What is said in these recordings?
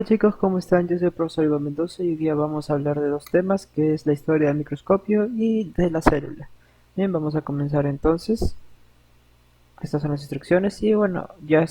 Hola chicos, ¿cómo están? Yo soy el profesor Iván Mendoza y hoy día vamos a hablar de dos temas, que es la historia del microscopio y de la célula. Bien, vamos a comenzar entonces. Estas son las instrucciones y bueno, ya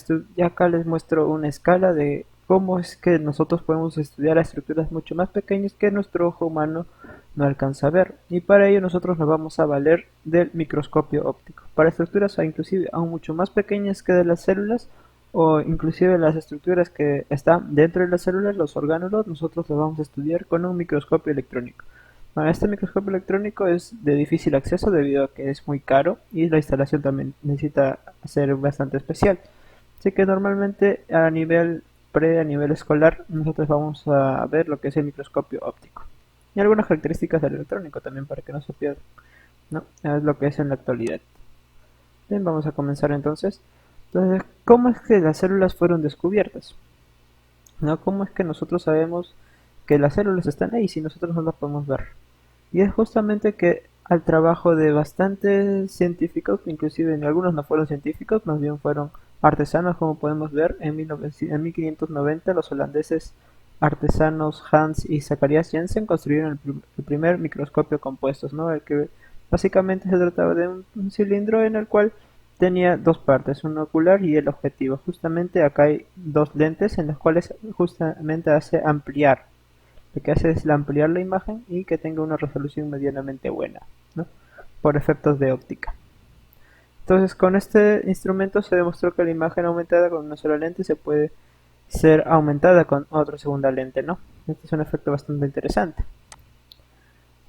acá les muestro una escala de cómo es que nosotros podemos estudiar a estructuras mucho más pequeñas que nuestro ojo humano no alcanza a ver. Y para ello nosotros nos vamos a valer del microscopio óptico. Para estructuras inclusive aún mucho más pequeñas que de las células o inclusive las estructuras que están dentro de las células, los orgánulos, nosotros los vamos a estudiar con un microscopio electrónico. Bueno, este microscopio electrónico es de difícil acceso debido a que es muy caro y la instalación también necesita ser bastante especial. Así que normalmente a nivel a nivel escolar, nosotros vamos a ver lo que es el microscopio óptico. Y algunas características del electrónico también para que no se pierdan, ¿no? Es lo que es en la actualidad. Bien, vamos a comenzar entonces. Entonces, ¿cómo es que las células fueron descubiertas? ¿No? ¿Cómo es que nosotros sabemos que las células están ahí si nosotros no las podemos ver? Y es justamente que al trabajo de bastantes científicos, inclusive algunos no fueron científicos, más bien fueron artesanos, como podemos ver, en 1590 los holandeses artesanos Hans y Zacharias Jensen construyeron el primer microscopio compuesto, ¿no? El que básicamente se trataba de un cilindro en el cual tenía dos partes, un ocular y el objetivo. Justamente acá hay dos lentes en las cuales justamente hace ampliar, lo que hace es ampliar la imagen y que tenga una resolución medianamente buena, ¿no? Por efectos de óptica. Entonces, con este instrumento se demostró que la imagen aumentada con una sola lente se puede ser aumentada con otra segunda lente, ¿no? Este es un efecto bastante interesante.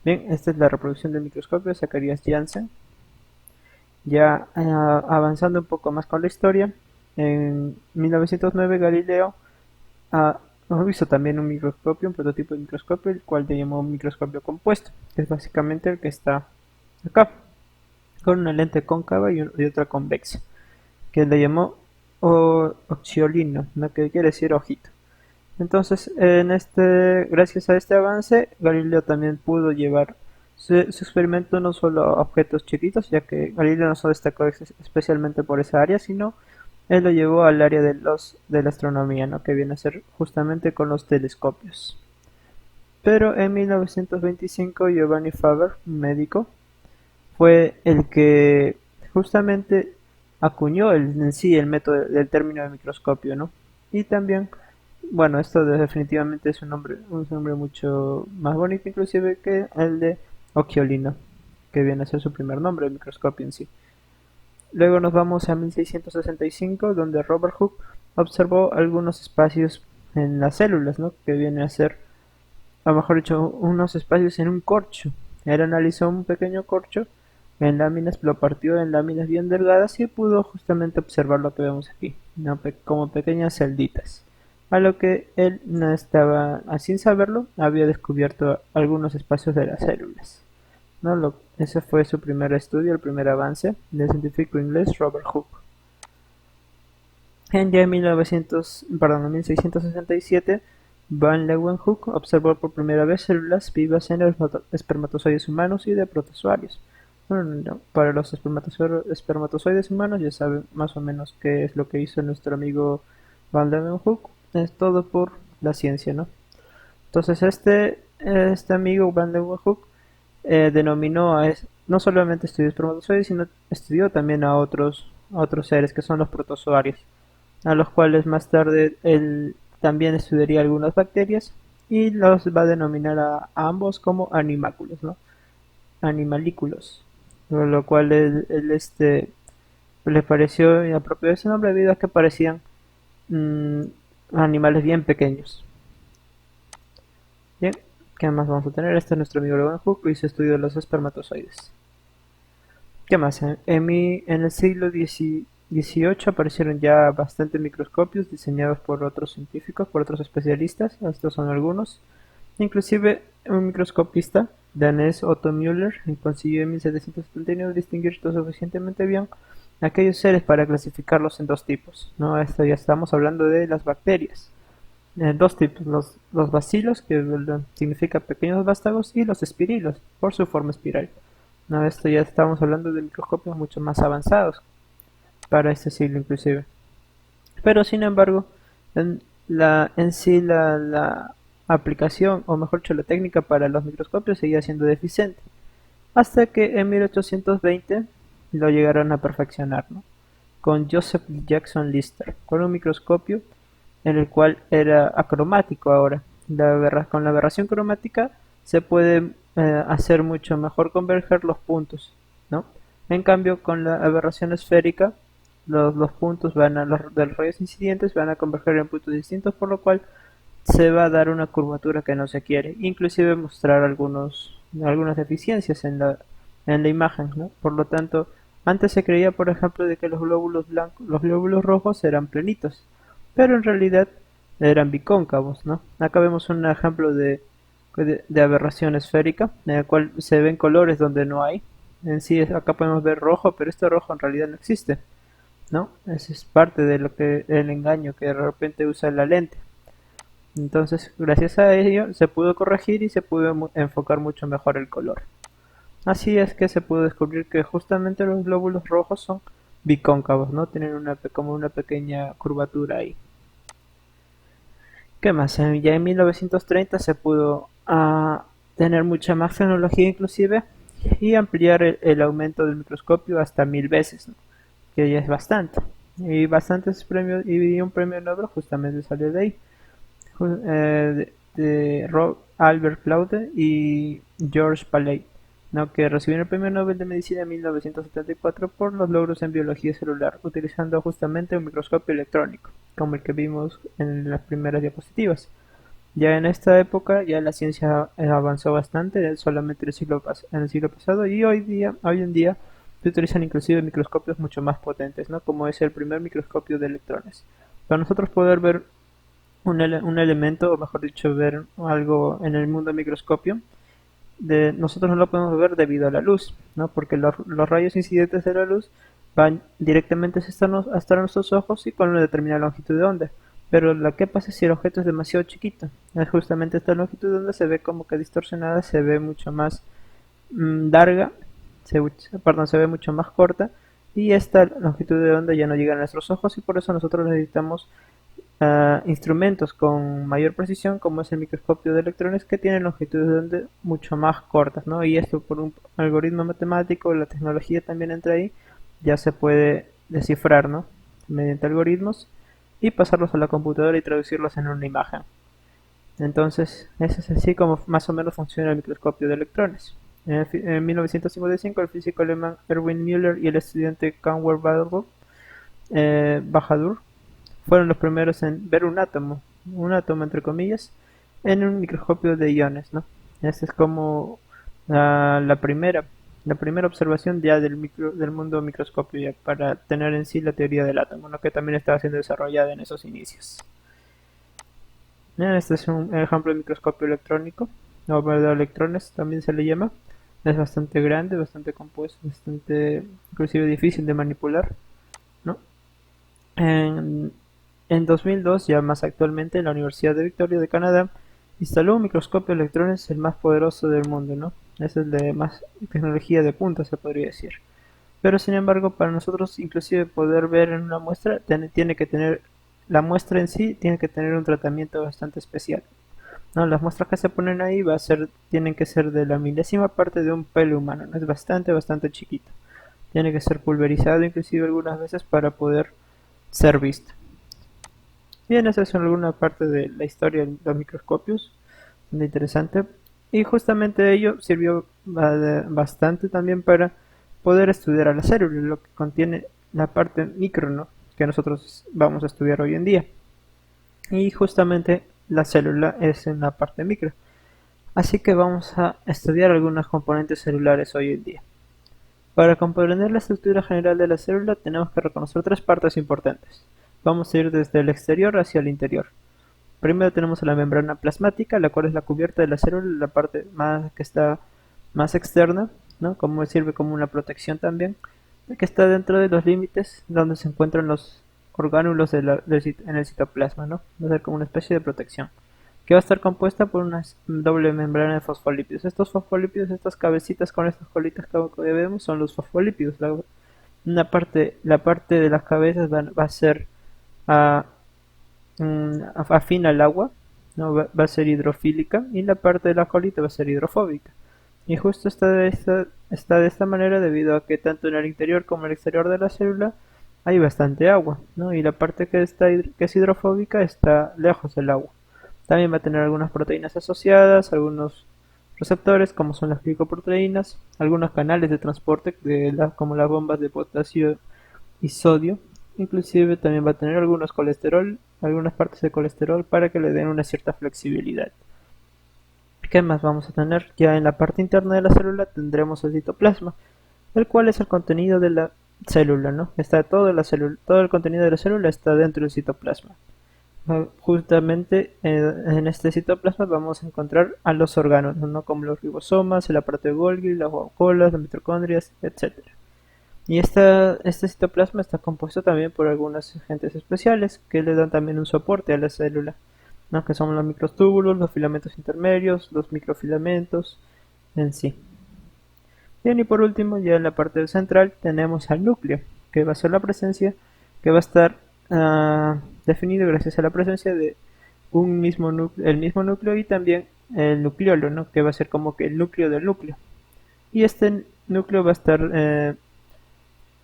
Bien, esta es la reproducción del microscopio de Zacharias Janssen. Ya avanzando un poco más con la historia, en 1909 Galileo Ah, hemos visto también un microscopio, un prototipo de microscopio, el cual le llamó microscopio compuesto, que es básicamente el que está acá, con una lente cóncava y otra convexa, que le llamó oxiolino, ¿no? Que quiere decir ojito. Entonces, gracias a este avance, Galileo también pudo llevar su experimento no solo a objetos chiquitos, ya que Galileo no se destacó especialmente por esa área, sino él lo llevó al área de la astronomía, ¿no? Que viene a ser justamente con los telescopios. Pero en 1925 Giovanni Faber, un médico, fue el que justamente acuñó en sí el método del término de microscopio, ¿no? Y también, bueno, esto definitivamente es un nombre mucho más bonito inclusive que el de Occhiolino, que viene a ser su primer nombre, el microscopio en sí. Luego nos vamos a 1665, donde Robert Hooke observó algunos espacios en las células, ¿no? Que viene a ser, a lo mejor dicho, unos espacios en un corcho. Él analizó un pequeño corcho en láminas, lo partió en láminas bien delgadas y pudo justamente observar lo que vemos aquí, ¿no? Como pequeñas celditas. A lo que él no estaba, sin saberlo, había descubierto algunos espacios de las células. ¿No? Ese fue su primer estudio, el primer avance del científico inglés Robert Hooke. En ya en 1667, Van Leeuwenhoek observó por primera vez células vivas en los espermatozoides humanos y de protozoarios. Bueno, no, para los espermatozoides humanos ya saben más o menos qué es lo que hizo nuestro amigo Van Leeuwenhoek. Es todo por la ciencia, ¿no? Entonces este amigo Van Leeuwenhoek denominó no solamente estudió espermatozoides, sino estudió también a otros seres que son los protozoarios, a los cuales más tarde él también estudiaría algunas bacterias y los va a denominar a ambos como animáculos, ¿no? Animalículos, por lo cual le pareció apropiado ese nombre debido a que parecían mm, animales bien pequeños. Bien, ¿qué más vamos a tener? Este es nuestro amigo Logan Hooke y su estudio de los espermatozoides. ¿Qué más? En el siglo XVIII aparecieron ya bastantes microscopios diseñados por otros científicos, por otros especialistas, estos son algunos. Inclusive un microscopista danés Otto Müller consiguió en 1779 distinguir lo suficientemente bien aquellos seres para clasificarlos en dos tipos, ¿no? Esto ya estamos hablando de las bacterias. Dos tipos, los bacilos, que significa pequeños vástagos, y los espirilos, por su forma espiral. No, esto ya estamos hablando de microscopios mucho más avanzados para este siglo inclusive. Pero sin embargo, en sí la aplicación, o mejor dicho, la técnica para los microscopios seguía siendo deficiente, hasta que en 1820 lo llegaron a perfeccionar, ¿no? Con Joseph Jackson Lister, con un microscopio en el cual era acromático ahora. Con la aberración cromática se puede hacer mucho mejor converger los puntos, ¿no? En cambio, con la aberración esférica, los puntos de los rayos incidentes van a converger en puntos distintos, por lo cual se va a dar una curvatura que no se quiere, inclusive mostrar algunas deficiencias en la imagen, ¿no? Por lo tanto, antes se creía, por ejemplo, de que los glóbulos rojos eran planitos, pero en realidad eran bicóncavos, ¿no? Acá vemos un ejemplo de aberración esférica, en el cual se ven colores donde no hay. En sí, acá podemos ver rojo, pero este rojo en realidad no existe, ¿no? Ese es parte de lo que el engaño que de repente usa la lente. Entonces, gracias a ello, se pudo corregir y se pudo enfocar mucho mejor el color. Así es que se pudo descubrir que justamente los glóbulos rojos son bicóncavos, ¿no? Tienen como una pequeña curvatura ahí. ¿Qué más? Ya en 1930 se pudo tener mucha más tecnología inclusive y ampliar el aumento del microscopio hasta 1000 veces, ¿no? Que ya es bastante. Y bastantes premios, y un premio Nobel justamente salió de ahí. De Rob Albert Claude y George Paley, ¿no? Que recibieron el Premio Nobel de Medicina en 1974 por los logros en biología celular, utilizando justamente un microscopio electrónico, como el que vimos en las primeras diapositivas. Ya en esta época ya la ciencia avanzó bastante, solamente en el siglo pasado, y hoy en día se utilizan inclusive microscopios mucho más potentes, ¿no? Como es el primer microscopio de electrones. Para nosotros poder ver un elemento, o mejor dicho, ver algo en el mundo microscopio, nosotros no lo podemos ver debido a la luz, ¿no? Porque los rayos incidentes de la luz van directamente hasta nuestros ojos y con una determinada longitud de onda. Pero ¿qué pasa si el objeto es demasiado chiquito? Es justamente esta longitud de onda se ve como que distorsionada, se ve mucho más larga, se ve mucho más corta, y esta longitud de onda ya no llega a nuestros ojos, y por eso nosotros necesitamos instrumentos con mayor precisión, como es el microscopio de electrones, que tienen longitudes de onda mucho más cortas, ¿no? Y esto por un algoritmo matemático, la tecnología también entra ahí, ya se puede descifrar, ¿no? Mediante algoritmos y pasarlos a la computadora y traducirlos en una imagen. Entonces, eso es así como más o menos funciona el microscopio de electrones. En 1955, el físico alemán Erwin Müller y el estudiante Kanwer Bahadur fueron los primeros en ver un átomo entre comillas, en un microscopio de iones, ¿no? Esa es como la primera observación ya del mundo microscopio, ya para tener en sí la teoría del átomo, ¿no? Que también estaba siendo desarrollada en esos inicios. Este es un ejemplo de microscopio electrónico, o de electrones también se le llama. Es bastante grande, bastante compuesto, bastante inclusive difícil de manipular, ¿no? En, en 2002, ya más actualmente, la Universidad de Victoria de Canadá instaló un microscopio de electrones, el más poderoso del mundo, ¿no? Es el de más tecnología de punta, se podría decir. Pero sin embargo, para nosotros inclusive poder ver en una muestra, tiene que tener, la muestra en sí tiene que tener un tratamiento bastante especial, ¿no? Las muestras que se ponen ahí tienen que ser de la milésima parte de un pelo humano, ¿no? Es bastante chiquito. Tiene que ser pulverizado inclusive algunas veces para poder ser visto. Bien, esa es alguna parte de la historia de los microscopios, muy interesante. Y justamente ello sirvió bastante también para poder estudiar a la célula, lo que contiene la parte micro, ¿no? Que nosotros vamos a estudiar hoy en día. Y justamente la célula es en la parte micro. Así que vamos a estudiar algunos componentes celulares hoy en día. Para comprender la estructura general de la célula tenemos que reconocer tres partes importantes. Vamos a ir desde el exterior hacia el interior. Primero tenemos la membrana plasmática, la cual es la cubierta de la célula, la parte más que está más externa, ¿no? Como sirve como una protección también, que está dentro de los límites donde se encuentran los orgánulos en el citoplasma, ¿no? Va a ser como una especie de protección, que va a estar compuesta por una doble membrana de fosfolípidos. Estos fosfolípidos, estas cabecitas con estas colitas que vemos, son los fosfolípidos. La parte de las cabezas va a ser afín al agua, ¿no? Va a ser hidrofílica y la parte de la colita va a ser hidrofóbica. Y justo está de esta manera debido a que tanto en el interior como en el exterior de la célula hay bastante agua, ¿no? Y la parte que es hidrofóbica está lejos del agua. También va a tener algunas proteínas asociadas, algunos receptores como son las glicoproteínas, algunos canales de transporte como las bombas de potasio y sodio. Inclusive también va a tener algunas partes de colesterol para que le den una cierta flexibilidad. ¿Qué más vamos a tener? Ya en la parte interna de la célula tendremos el citoplasma, el cual es el contenido de la célula, ¿no? Está todo el contenido de la célula está dentro del citoplasma. Justamente en este citoplasma vamos a encontrar a los órganos, ¿no? Como los ribosomas, el aparato de Golgi, las vacuolas, las mitocondrias, etcétera. Y este citoplasma está compuesto también por algunos agentes especiales que le dan también un soporte a la célula, ¿no? Que son los microtúbulos, los filamentos intermedios, los microfilamentos en sí. Bien, y por último, ya en la parte central tenemos al núcleo, que va a ser la presencia, que va a estar definido gracias a la presencia de el mismo núcleo y también el nucleolo, ¿no? Que va a ser como que el núcleo del núcleo. Y este núcleo va a estar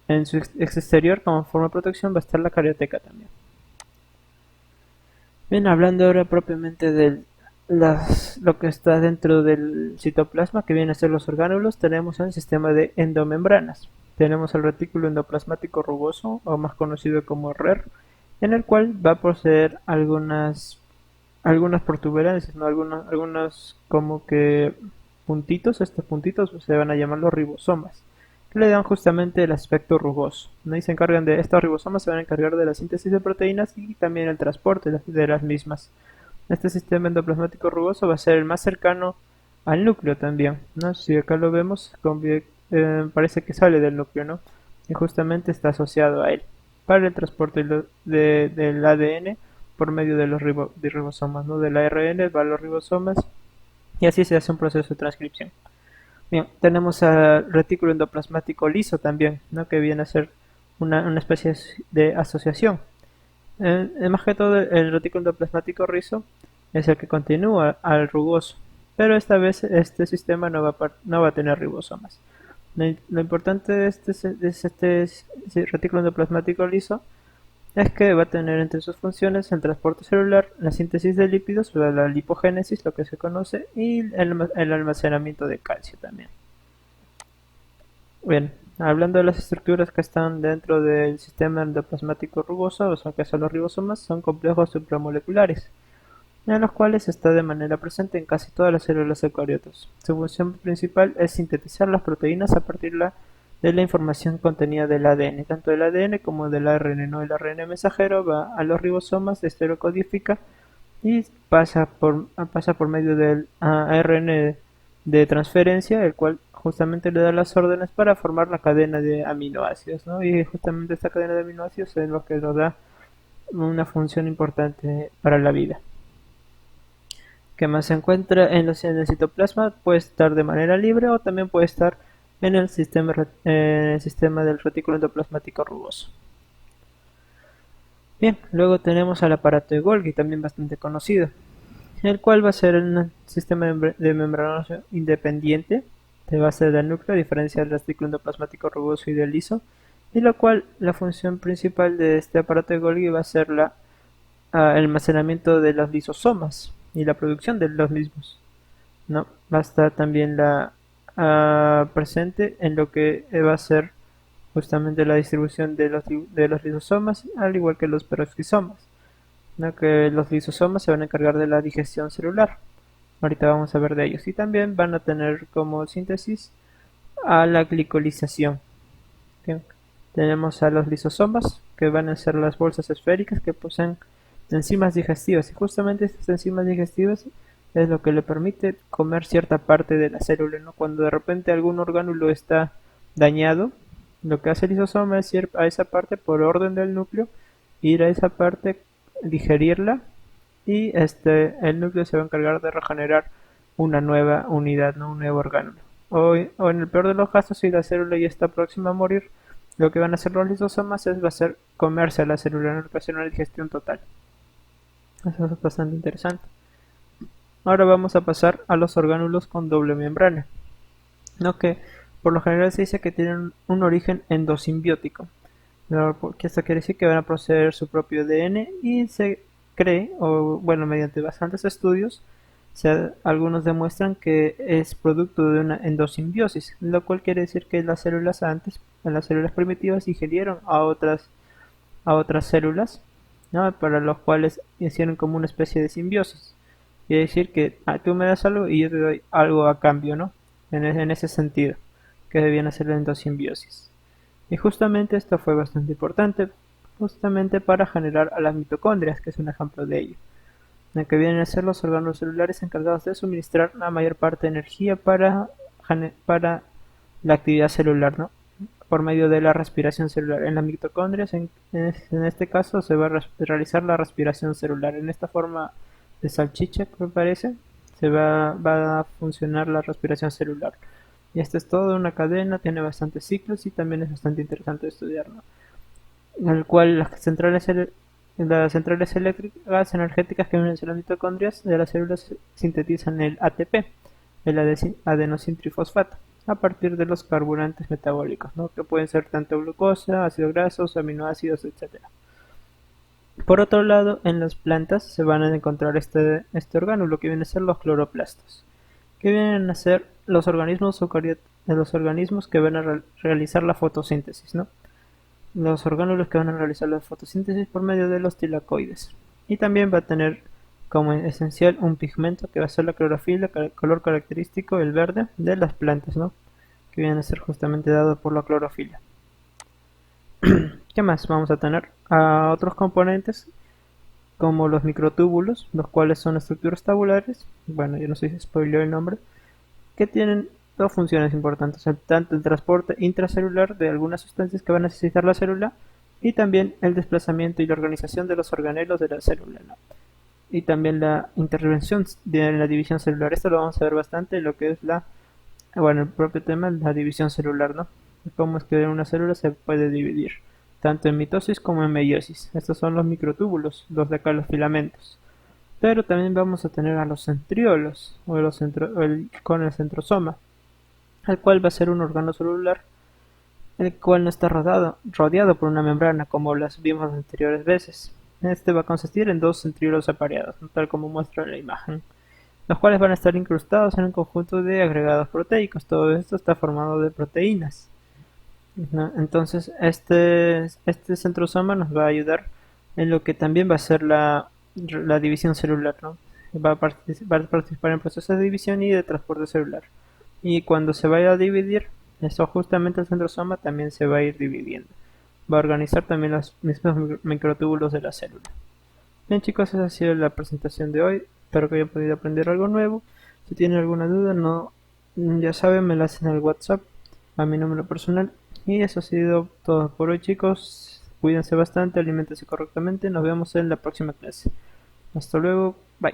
en su exterior, como forma de protección, va a estar la carioteca también. Bien, hablando ahora propiamente de lo que está dentro del citoplasma, que vienen a ser los orgánulos, tenemos el sistema de endomembranas. Tenemos el retículo endoplasmático rugoso, o más conocido como RER, en el cual va a poseer algunas protuberancias, ¿no? Algunos como que puntitos. Estos puntitos se van a llamar los ribosomas, que le dan justamente el aspecto rugoso, ¿no? Y estos ribosomas se van a encargar de la síntesis de proteínas y también el transporte de las mismas. Este sistema endoplasmático rugoso va a ser el más cercano al núcleo también, ¿no? Si acá lo vemos, parece que sale del núcleo, ¿no? Y justamente está asociado a él para el transporte del ADN por medio de los ribosomas, ¿no? Del ARN va a los ribosomas y así se hace un proceso de transcripción. Bien, tenemos al retículo endoplasmático liso también, ¿no? Que viene a ser una especie de asociación. Más que todo, el retículo endoplasmático liso es el que continúa al rugoso, pero esta vez este sistema no va a tener ribosomas. Lo importante de este retículo endoplasmático liso es que va a tener entre sus funciones el transporte celular, la síntesis de lípidos, la lipogénesis, lo que se conoce, y el almacenamiento de calcio también. Bien, hablando de las estructuras que están dentro del sistema endoplasmático rugoso, o sea que son los ribosomas, son complejos supramoleculares, en los cuales está de manera presente en casi todas las células eucariotas. Su función principal es sintetizar las proteínas a partir de la información contenida del ADN, tanto del ADN como del ARN, ¿no? El ARN mensajero va a los ribosomas, estereocodifica y pasa por medio del ARN de transferencia, el cual justamente le da las órdenes para formar la cadena de aminoácidos, ¿no? Y justamente esta cadena de aminoácidos es lo que nos da una función importante para la vida. Que más se encuentra en el citoplasma puede estar de manera libre o también puede estar en el sistema del retículo endoplasmático rugoso. Bien, luego tenemos al aparato de Golgi, también bastante conocido, el cual va a ser un sistema de membranoso independiente de base del núcleo, a diferencia del retículo endoplasmático rugoso y del liso, y lo cual la función principal de este aparato de Golgi va a ser el almacenamiento de los lisosomas y la producción de los mismos, ¿no? Va a estar también presente en lo que va a ser justamente la distribución de los lisosomas, al igual que los peroxisomas, ¿no? Que los lisosomas se van a encargar de la digestión celular. Ahorita vamos a ver de ellos. Y también van a tener como síntesis a la glicolización. Bien. Tenemos a los lisosomas, que van a ser las bolsas esféricas que poseen enzimas digestivas. Y justamente estas enzimas digestivas es lo que le permite comer cierta parte de la célula, ¿no? Cuando de repente algún orgánulo está dañado, lo que hace el lisosoma es ir a esa parte por orden del núcleo, ir a esa parte, digerirla y el núcleo se va a encargar de regenerar una nueva unidad, ¿no? Un nuevo orgánulo. O en el peor de los casos, si la célula ya está próxima a morir, lo que van a hacer los lisosomas va a ser comerse a la célula, no va a hacer una digestión total. Eso es bastante interesante. Ahora vamos a pasar a los orgánulos con doble membrana, ¿no? Que por lo general se dice que tienen un origen endosimbiótico, ¿no? Que esto quiere decir que van a poseer su propio ADN y se cree, o bueno, mediante bastantes estudios, algunos demuestran que es producto de una endosimbiosis, lo cual quiere decir que las células antes, las células primitivas, ingirieron a otras células, ¿no? Para los cuales hicieron como una especie de simbiosis. Quiere decir que tú me das algo y yo te doy algo a cambio, ¿no? En ese sentido, que debían hacer la endosimbiosis. Y justamente esto fue bastante importante, justamente para generar a las mitocondrias, que es un ejemplo de ello, en el que vienen a ser los órganos celulares encargados de suministrar la mayor parte de energía para la actividad celular, ¿no? Por medio de la respiración celular. En las mitocondrias, en este caso, se va a realizar la respiración celular. En esta forma de salchicha, que me parece, va a funcionar la respiración celular. Y esta es toda una cadena, tiene bastantes ciclos y también es bastante interesante de estudiar, ¿no? En el cual las centrales eléctricas energéticas que vienen de las mitocondrias de las células sintetizan el ATP, el adenosintrifosfato, a partir de los carburantes metabólicos, ¿no? Que pueden ser tanto glucosa, ácidos grasos, aminoácidos, etcétera. Por otro lado, en las plantas se van a encontrar este orgánulo que viene a ser los cloroplastos, que vienen a ser los organismos eucariotas, de los organismos que van a realizar la fotosíntesis, ¿no? Los orgánulos que van a realizar la fotosíntesis por medio de los tilacoides. Y también va a tener como esencial un pigmento que va a ser la clorofila, el color característico, el verde, de las plantas, ¿no? Que viene a ser justamente dado por la clorofila. ¿Qué más? Vamos a tener a otros componentes como los microtúbulos, los cuales son estructuras tabulares, bueno, yo no sé si spoileo el nombre, que tienen dos funciones importantes, tanto el transporte intracelular de algunas sustancias que va a necesitar la célula y también el desplazamiento y la organización de los organelos de la célula, ¿no? Y también la intervención de la división celular. Esto lo vamos a ver bastante en lo que es bueno, el propio tema, la división celular, ¿no? Cómo es que una célula se puede dividir, tanto en mitosis como en meiosis. Estos son los microtúbulos, los de acá los filamentos. Pero también vamos a tener a los centriolos, con el centrosoma, el cual va a ser un órgano celular, el cual no está rodeado por una membrana como las vimos anteriores veces. Este va a consistir en dos centriolos apareados, tal como muestra la imagen, los cuales van a estar incrustados en un conjunto de agregados proteicos. Todo esto está formado de proteínas, ¿no? Entonces, este centrosoma nos va a ayudar en lo que también va a ser la división celular, ¿no? Va a participar en procesos de división y de transporte celular. Y cuando se vaya a dividir, eso justamente el centrosoma también se va a ir dividiendo. Va a organizar también los mismos microtúbulos de la célula. Bien chicos, esa ha sido la presentación de hoy. Espero que hayan podido aprender algo nuevo. Si tienen alguna duda, no, ya saben, me la hacen al WhatsApp a mi número personal. Y eso ha sido todo por hoy chicos. Cuídense bastante, alimentense correctamente. Nos vemos en la próxima clase. Hasta luego, bye.